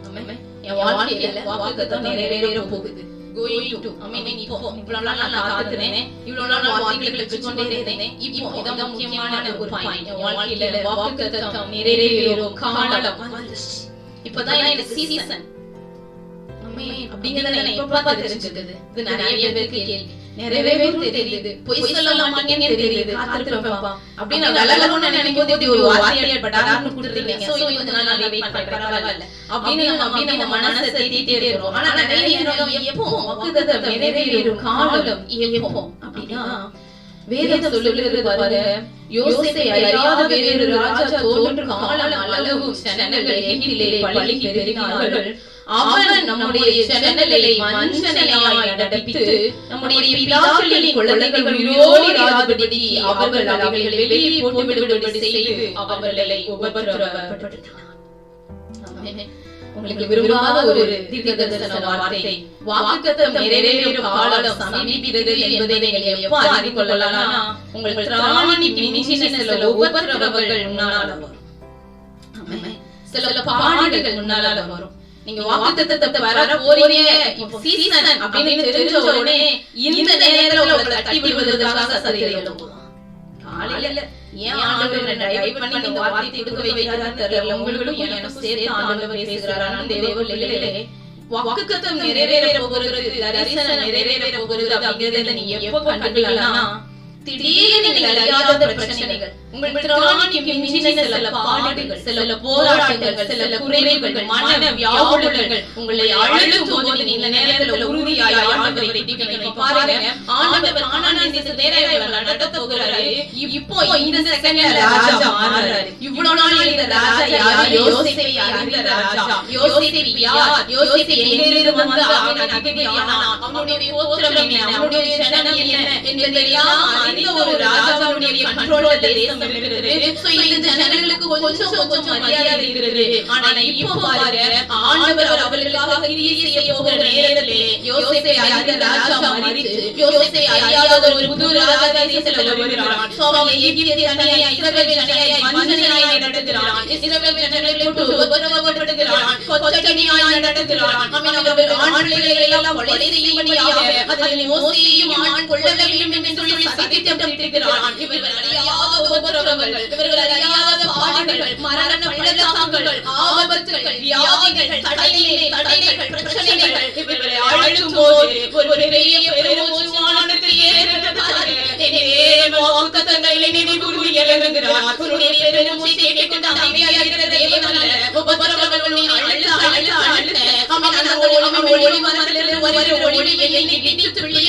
ஆமென். என் வாழ்க்கையில வாக்குத்தத்தம் நிறைவேற போகுது. going to, ஆமென். இப்போ இவ்வளவு நாள் நான் காத்துனேன், இவ்வளவு நாள் வார்த்தைகளை வச்சுக்கொண்டே இருந்தேன். இப்போ இதான் முக்கியமான ஒரு பாயிண்ட். என் வாழ்க்கையில வாக்குத்தத்தம் நிறைவேறும் காலம் வந்துச்சு. இப்பதான் எனக்கு சீசன், ஆமென், அப்படிங்கறத நான் இப்ப பார்த்து தெரிஞ்சுக்குது. இது நிறைய பேருக்கு கேள்வி. நிறைவேறும் தெரியுது, பொய் சொல்ல மாட்டேன்னு தெரியுது, காத்திருப்பேன்ப்பா அப்படின்னு வளரணும்னு நினைக்கும் போது ஒரு வார்த்தையை படார்னு கொடுத்துருக்கீங்க. சோ இது வந்து நான் வெயிட் பண்றேன், பரவாயில்ல அப்படின்னு நம்ம மனசை தேடிட்டே இருக்கிறோம். ஆனா நிறைய நேரம் எப்போ வாக்குத்தத்தம் நிறைவேறும் காலம் எப்போ அப்படின்னா வேதம் சொல்லுகிறது பாருங்க, யோசேப்பை அறியாத வேறொரு ராஜா தோன்றும் காலம் அளவும் ஜனங்கள் எகிப்திலே பலுகி பெருகினார்கள். அவன் நம்முடைய ஜனங்களை வஞ்சனையாய் நடப்பித்து நம்முடைய பிதாக்களின் குழந்தைகள் உயிரோடு இராதபடி அவர்கள் அவைகளை வெளியே போட்டு விடும்படி செய்து அவர்களை உபத்திரவப்படுத்தினான். உங்களுக்கு விரும்பாத ஒரு தீர்க்கதரிசன வார்த்தை, வாக்குத்தத்தம் நிறைவேறும் காலம் சமீபித்தது என்பதை நீங்கள் எப்ப அறிந்து கொள்ளலாம்னா, உங்கள் திராணி மிஞ்சின சில உபத்திரவங்கள் முன்னால வரும். ஆமென். சில பாடுகள் முன்னால வரும். நீங்க வாக்குத்தத்தத்தை வர போறீங்க, இப்போ சீசன் அப்படின்னு தெரிஞ்ச உடனே இந்த நேரத்துல உங்களை தட்டி விடுவதற்காக சரீரம் எழும்பும். காலையில ஏன் ஆண்டவர் என்ன டைவர்ட் பண்ணி இந்த வார்த்தை கொடுக்க வைக்கிறாருன்னு தெரியல. உங்களுக்கும் எனக்கும் சேர்த்து ஆண்டவர் பேசுகிறாரான்னு தேவபிள்ளைகளே, வாக்குத்தத்தம் நிறைவேற போகிறது, தரிசனம் நிறைவேற போகிறது அப்படிங்கறத நீங்க எப்ப கண்டுக்கலாம்னா, திடீர்னு நீங்கள் அறியாத பிரச்சனைகள், உங்கள் திராணி மிஞ்சின சில பாடுகள், சில போராட்டங்கள், சில குறைகள், மன வியாகுலங்கள் உங்களை அழுத்தும் போது நீங்க நேரத்துல உறுதியாய் ஆண்டவரை பிடிக்கணும். பாருங்க, ஆண்டவர் கானான் தேசத்துல நடத்த போகிறாரு. இப்போ இந்த செகண்ட்ல ராஜா மாறுறாரு. இவ்வளவு நாள் இந்த ராஜா யார்? யோசேப்பை அறிந்த ராஜா. யோசேப்பு யார்? யோசேப்பு எங்கிருந்து வந்து அவன் அதிபதியானான்? அவனுடைய கோத்திரம் என்ன? அவனுடைய ஜனம் என்ன என்பதெல்லாம் அறிந்த ஒரு ராஜாவுடைய கண்ட்ரோல்ல தேசம் இருக்கிறது. சோ இந்த ஜனங்களுக்கு கொஞ்சம் மரியாதை இருக்கிறது. ஆனா இப்போ பாருங்க, ஆண்டவர் அவர்களுக்காக கிரியை செய்ய போகிற நேரத்திலே யோசேப்பை அறிந்த ராஜா மரித்து யோசேப்பை அறியாத ஒரு புது ராஜா தேசத்துல வருகிறான். சோ அவன் எகிப்திய ஜனங்களை இஸ்ரவேல் ஜனங்களை வஞ்சனையாய் நடத்துகிறான். இஸ்ரவேல் ஜனங்களை போட்டு உபத்திரவப்படுத்துகிறான், கொச்சையாய் நடத்துகிறான். அவன் அவர்கள் ஆண் பிள்ளைகளை எல்லாம் கொலை செய்யும்படியாக அதில் மோசேயையும் ஆண் கொள்ள வேண்டும் என்று சொல்லி சதித்திட்டிருக்கிறான். இவர்கள் அறியாத உபத்திரவங்கள், இவர்கள் அறியாத பாடுகள், மரண பள்ளத்தாக்குகள், ஆபத்துகள், வியாதிகள், தடைகள், பிரச்சனைகள் இவர்களை அழுத்தும் போது ஒரு பெரிய பெருமூச்சுவானத்தில் ஏறுகிறது. வாக்குத்தத்தங்களை நினைவு கூர்ந்து எழுதுகிறார். உன்னுடைய பெருமூச்சை கேட்டுக்கொண்டு அமைதியாக இருக்கிற தேவன் அல்ல, உபத்திரவங்கள் அழுத்த அவன் ஒளி மரத்திலிருந்து வருகிற ஒளி என்னை விட்டு பிள்ளைய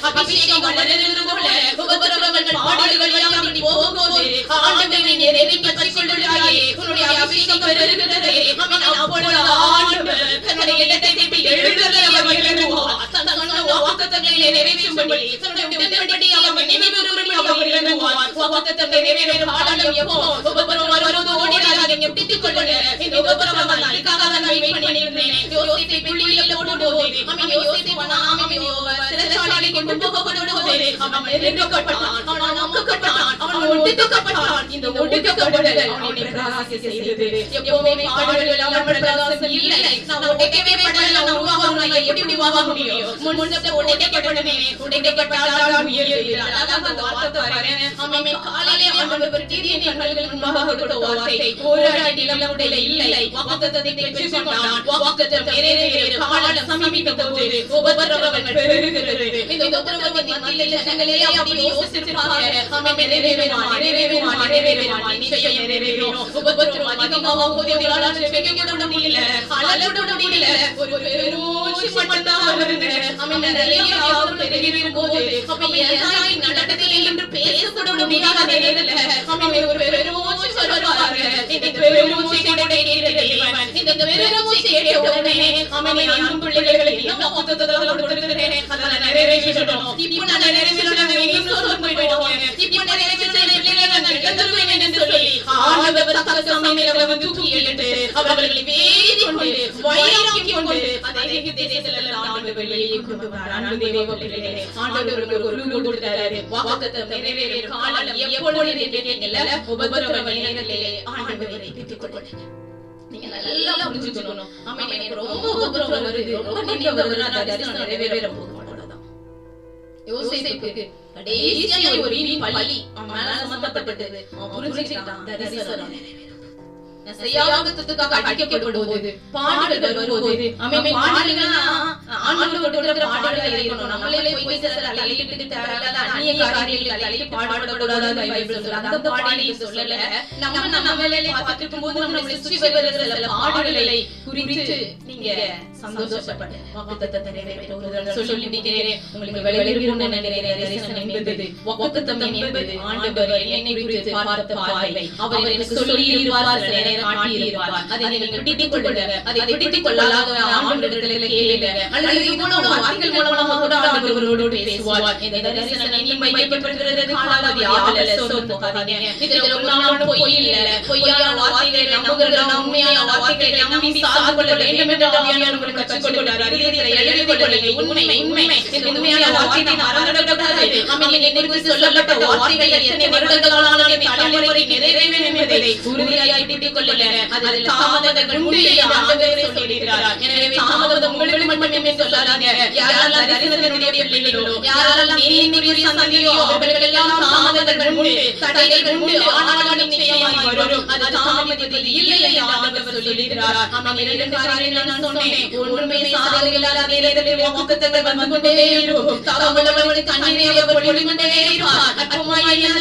அபிஷேகம் வளருகிறது போல உபத்திரவங்கள் பாடுகள் எல்லாம் நீ போகும்போது ஆண்டவரை நிறைவேற்றி பற்றிக் கொள்கிறாயே, உன்னுடைய அபிஷேகம் பெருகுகிறது. அவன் அப்பொழுது ஆண்டவர் தன்னுடைய இடத்தை விட்டு எழுதுகிறவர் எழுதுவார். தன் சொன்ன வாக்குத்தத்தங்களை நிறைவேற்றும்படி தன்னுடைய உடன்படி அவன் நினைவுறும்படி அவர் எழுதுவார். வாக்குத்தத்தம் நிறைவேறும் காலம் எப்போ? உபத்திரவம் வரும்போது ஓடிடாதீங்க, பிடித்துக் கொள்ளுங்க. இந்த உபத்திரவம் அதுக்காக நான் வெயிட் பண்ணியிருந்தேன். யோசேப்பை புள்ளியில போடும்போது அவன் யோசேப்பு வனாமின் சிறைச்சாலைக்கு கொண்டு போகப்படும்போது போது அவன் நெருக்கப்பட்டான், அவன் அமுக்கப்பட்டான், அவன் ஒடுக்கப்பட்டான். இந்த ஒடுக்கப்படுதல் அவனை பிரகாசிக்க செய்தது. எப்பவுமே பாடுகள் இல்லாமல் பிரகாசம் இல்லை. நான் உடைக்கவே படல, நான் உருவாகணும், எப்படி உருவாக முடியும்? முன்ன உடைக்கப்படணுமே, உடைக்கப்பட்டால் உயர்வு. அழகாக அந்த வார்த்தை பாருங்க. ஆமென். காலையிலே ஆண்டவர் திடீரென கண்களுக்கு முன்பாக கொடுத்த வார்த்தை, போராடி நிலமுடையில இல்லை, வாக்குத்தத்தத்தை பெற்றுக்கொண்டான். வாக்குத்தத்தம் நிறைவேறியது. காலம் சமீபித்த போது உபத்திரவங்கள் பெருகுகிறது. இந்த உபத்திரவத்தின் மத்தியிலே ஜனங்களே அப்படி யோசிச்சிருப்பாங்க. ஆமென். நிறைவேறுமா, நிறைவேறுமா, நிறைவேறுமா, நிச்சயம் நிறைவேறும். உபத்திரவம் அதிகமாகும் போது உங்களால் ஜெபிக்க கூட முடியல, அழ கூட முடியல, ஒரு பெருமூச்சு மட்டும்தான் வருது. ஆமென். நிறைய பாவம் பெருகிடும் போது அப்ப ஏசாய் நடக்கவில்லை என்று பேசக்கூட முடியாத நேரத்துல ஆமென் ஒரு பெருமூச்சு சொல்றாரு. இந்த பெருமூச்சு கூட கேட்ட தேவன், இந்த பெருமூச்சு கேட்ட உடனே ஆமென் நான் பிள்ளைகளை இன்னும் வாக்குத்தத்தத்தோட கொடுக்கிறேன், அதை நிறைவேற்றணும். இப்போ நான் நிறைவேற்றணும், நீங்க சொல்ல போயிடுவாங்க. இப்போ நிறைவேற்றணும், பிள்ளைகளை நான் எடுத்துருவேன் என்று சொல்லி ஆண்டவர் தக்க சமயத்துல வந்து தூக்கி எடுத்து அவர்களை வேதி கொண்டு வைராக்கியம் கொண்டு அதை தேசத்துல ஆண்டவர் வெளியே கொண்டு வந்தார். அன்பு தேவ பிள்ளைகளே, ஆண்டவர் ஒரு ரூல் கொடுத்தாரு. வாக்குத்தத்தம் நிறைவேறும் காலம் எப்பொழுது கேட்டீங்கல்ல, உபத்திரவ நேரத்திலே ஆண்டவரை பிடித்துக் கொள்ளுங்கள். நீங்க நல்லா புரிஞ்சுக்கணும். ஆமென். எனக்கு ரொம்ப உபத்திரவம் வருது, ரொம்ப நீங்க வருதுன்னா அந்த தரிசனம் நிறைவேற போகும். அவ்வளவுதான். யோசேப்புக்கு கடைசியா ஒரு பள்ளி அவன் மேல சம்பந்தப்பட்டது. அவன் புரிஞ்சுக்கிட்டான், தரிசனம் நிறைவேறும். செய்யாததுக்காக அடிக்கப்படும் போது, பாடுகள் வரும்போது, ஆமென். பாடுகள்னா ஆண்டவரோட பாடுகள் இருக்கணும். நம்மளே போய் தலையிட்டு தேவையில்லாத அந்நிய காரியங்களை தலையிட்டு பாடப்படக்கூடாது பைபிள் சொல்லுது. அந்த பாடலை சொல்லல. நம்ம வேலையை பார்த்துட்டு போது நம்மளை சுற்றி வருகிற சில பாடுகளை குறித்து நீங்க சந்தோஷப்பட்டு வாக்குத்தத்தத்தை நிறைவேற்ற சொல்லி நினைக்கிறேன். உங்களுக்கு வெளியிருந்த தரிசனம் என்பது, வாக்குத்தத்தம் என்பது ஆண்டவர் என்னை குறித்து பார்த்த பார்வை. அவர் எனக்கு சொல்லி இருப்பார், காட்டியிருப்பார். அதை நீங்கள் பிடித்துக் கொள்ளுங்க. அதை பிடித்துக் கொள்ளாத ஆண்டவரிடத்தில் கேளுங்க. அல்லது இவ்வளவு வார்த்தைகள் மூலமாக கூட ஆண்டவரோடு பேசுவார். இந்த தரிசனம் இனி வைக்கப்பட்டிருக்கிறது, காலாவதி ஆகல, சோர்ந்து போகாதீங்க. இதில் ஒரு நாளும் பொய் இல்ல. பொய்யான வார்த்தைகளை நம்புகிற உண்மையான வார்த்தைகளை நம்பி சார்ந்து கொள்ள வேண்டும் என்று ஆவியானவர் உங்களுக்கு கற்றுக் கொடுக்கிறார். இதில் எழுதிக் கொள்ளுங்க. உண்மை உண்மை. இந்த உண்மையான வார்த்தையை மறந்துவிடக்கூடாது. ஆமென். என்னை குறித்து சொல்லப்பட்ட வார்த்தைகள் எத்தனை வருடங்களானாலும் தலைமுறை நிறைவேறும் என்பதை உறுதியாய் பிடித்துக் கொள்ளுங்க. அதில் தாமதங்கள் உண்டு என்று ஆண்டவர் சொல்லியிருக்கிறார். எனவே தாமதம் உங்களுக்கு மட்டுமே சொல்லாதீங்க. யாரெல்லாம் தரிசனத்தினுடைய பிள்ளைகளோ, யாரெல்லாம் தேவனுடைய சந்ததியோ, அவர்களெல்லாம் தாமதங்கள் உண்டு, தடைகள் உண்டு, ஆனாலும் நிச்சயமாய் வரும். அது தாமதிப்பது இல்லை என்று ஆண்டவர் சொல்லியிருக்கிறார். ஆமாம். இரண்டு காரியங்கள் நான் சொன்னேன். ஒன்றுமே சாதனையில்லாத நேரத்தில் வாக்குத்தத்தங்கள் வந்து கொண்டே இருக்கும். தாமதங்கள் கண்ணீரை அவர் பொழிந்துகொண்டே இருப்பார். அற்பமாய் ஐயோ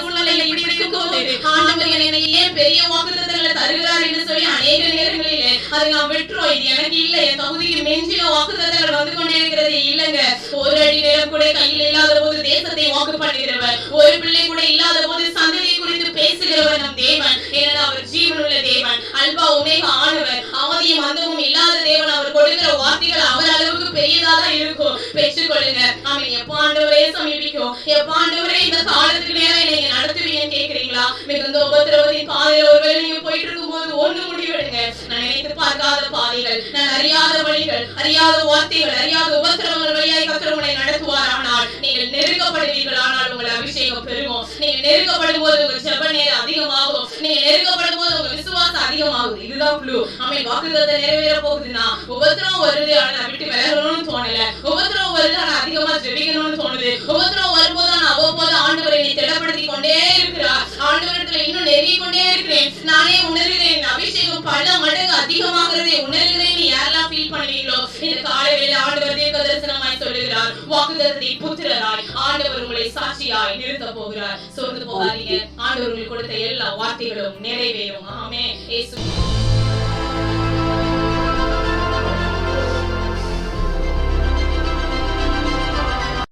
சூழ்நிலை இப்படி இருக்கும்போது ஆண்டவர் என்னை ஏன் பெரிய வாக்குத்தத்தங்களை தருகிறார் என்று சொல்லி அநேக நேரங்களிலே அதை நாம் விட்டுறோம். இது எனக்கு இல்லை, என் தகுதிக்கு மெஞ்சின வாக்குத்தத்தங்கள் வந்து கொண்டே இருக்கிறது இல்லைங்க. ஒரு அடி நேரம் கூட கையில் இல்லாத போது தேசத்தை வாக்கு பண்ணுகிறவர், ஒரு பிள்ளை கூட இல்லாத போது சந்ததியை குறித்து பேசுகிறவர் நம் தேவன். ஏனென்றால் அவர் ஜீவனுள்ள தேவன், அல்பா ஒமேகா ஆனவர், அவதியும் அந்தமும் இல்லாத தேவன். அவர் கொடுக்கிற வார்த்தைகள் அவர் அளவுக்கு பெரியதாக இருக்கும். பெற்றுக்கொள்ளுங்க. ஆமென். எப்ப ஆண்டவரே சமீபிக்கும், எப்ப ஆண்டவரே இந்த காலத்துக்கு நேரம் நீங்க நடத்துவீங்கன்னு கேக்குறீங்களா? மிகுந்த உபத்திரவத்தின் பாதையில ஒருவேளை நீங்க போயிட்டு இருக்கும் போது ஒண்ணு முடிவெடுங்க. நான் நினைத்து பார்க்காத பாதைகள், நான் அறியாத வழிகள், அறியாத வார்த்தைகள், அறியாத உபத்திரவங்கள் வழியாய் கர்த்தர் உங்களை நடத்துவார். ஆனால் நீங்கள் நெருக்கப்படுவீர்கள், ஆனால் உங்கள் அபிஷேகம் பெருகும். நீங்க நெருக்கப்படும் போது உங்கள் ஜெப நேரம் அதிகமாகும். நீங்க நெருக்கப்படும் போது உங்க விசுவாசம் அதிகமாகும். இதுதான் க்ளூ. ஆமென். வாக்குத்தத்தம் நிறைவேற போகுதுன்னா உபத்திரவம் வருது, ஆனா நான் விட்டு விலகணும்னு தோணல. உபத்திரவம் வருது, ஆனா அதிகமா ஜெபிக்கணும்னு தோணுது. உபத்திரவம் வரும்போது நான் அவ்வப்போது ஆண்டவரை என்னை திடப்படுத்தி கொண்டே இருக்கிறார். ஆண்டவரிடத்துல இன்னும் நெருங்கி கொண்டே இருக்கிறேன். நானே உணர்கிறேன், அபிஷேகம் பல மடங்கு அதிகமாகிறதை உணர்கிறேன். யாரெல்லாம் ஃபீல் பண்ணுவீங்களோ இந்த காலையில ஆண்டவர் தீர்க்க தரிசனமாய் சொல்லுகிறார். வாக்குத்தத்தத்தை புத்திரராய் ஆண்டவர் உங்களை சாட்சியாய் நிறுத்த போகிறார். சோர்ந்து போகாதீங்க. ஆண்டவர் உங்களுக்கு கொடுத்த எல்லா வார்த்தைகளும் நிறைவேறும். ஆமென். இயேசு